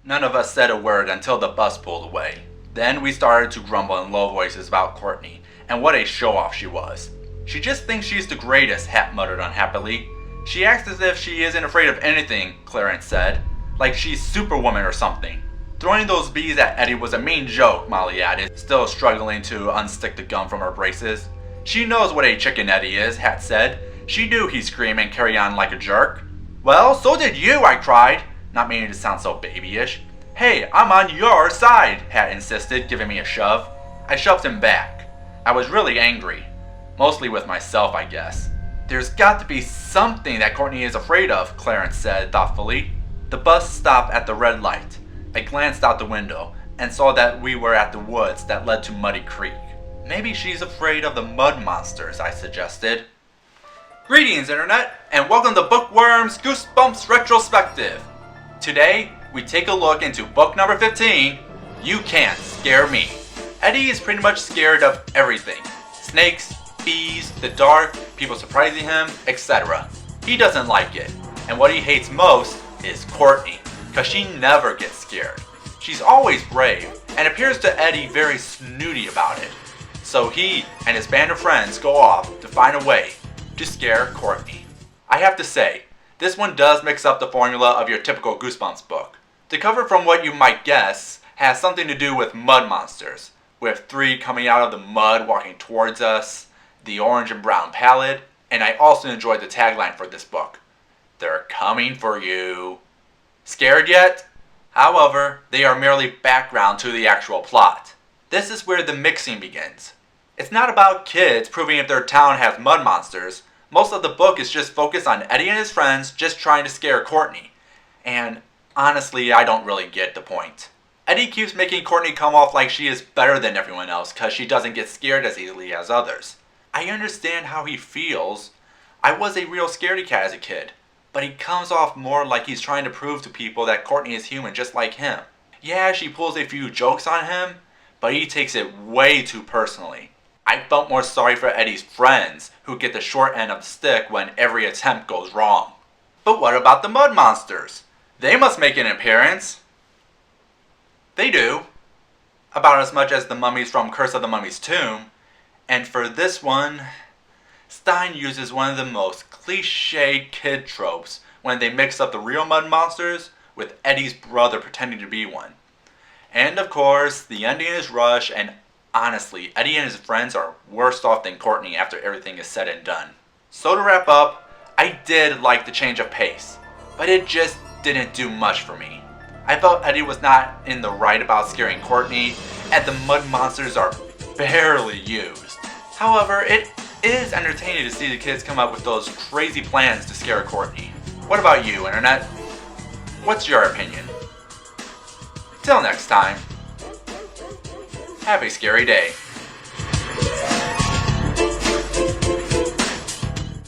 None of us said a word until the bus pulled away. Then we started to grumble in low voices about Courtney, and what a show-off she was. She just thinks she's the greatest, Hat muttered unhappily. She acts as if she isn't afraid of anything, Clarence said. Like she's Superwoman or something. Throwing those bees at Eddie was a mean joke, Molly added, still struggling to unstick the gum from her braces. She knows what a chicken Eddie is, Hat said. She knew he'd scream and carry on like a jerk. Well, so did you, I cried, not meaning to sound so babyish. Hey, I'm on your side, Hat insisted, giving me a shove. I shoved him back. I was really angry. Mostly with myself, I guess. There's got to be something that Courtney is afraid of, Clarence said thoughtfully. The bus stopped at the red light. I glanced out the window and saw that we were at the woods that led to Muddy Creek. Maybe she's afraid of the mud monsters, I suggested. Greetings, Internet, and welcome to Bookworms Goosebumps Retrospective. Today, we take a look into book number 15, You Can't Scare Me. Eddie is pretty much scared of everything. Snakes, bees, the dark, people surprising him, etc. He doesn't like it, and what he hates most is Courtney, cause she never gets scared. She's always brave, and appears to Eddie very snooty about it. So he and his band of friends go off to find a way to scare Courtney. I have to say, this one does mix up the formula of your typical Goosebumps book. The cover, from what you might guess, has something to do with mud monsters, with 3 coming out of the mud walking towards us, the orange and brown palette, and I also enjoyed the tagline for this book. They're coming for you. Scared yet? However, they are merely background to the actual plot. This is where the mixing begins. It's not about kids proving if their town has mud monsters. Most of the book is just focused on Eddie and his friends just trying to scare Courtney. And honestly, I don't really get the point. Eddie keeps making Courtney come off like she is better than everyone else because she doesn't get scared as easily as others. I understand how he feels. I was a real scaredy cat as a kid, but he comes off more like he's trying to prove to people that Courtney is human just like him. Yeah, she pulls a few jokes on him, but he takes it way too personally. I felt more sorry for Eddie's friends, who get the short end of the stick when every attempt goes wrong. But what about the mud monsters? They must make an appearance. They do. About as much as the mummies from Curse of the Mummy's Tomb. And for this one, Stein uses one of the most cliched kid tropes when they mix up the real mud monsters with Eddie's brother pretending to be one. And of course, the ending is rushed, and honestly, Eddie and his friends are worse off than Courtney after everything is said and done. So to wrap up, I did like the change of pace, but it just didn't do much for me. I felt Eddie was not in the right about scaring Courtney, and the mud monsters are barely used. However, it is entertaining to see the kids come up with those crazy plans to scare Courtney. What about you, Internet? What's your opinion? Till next time, have a scary day.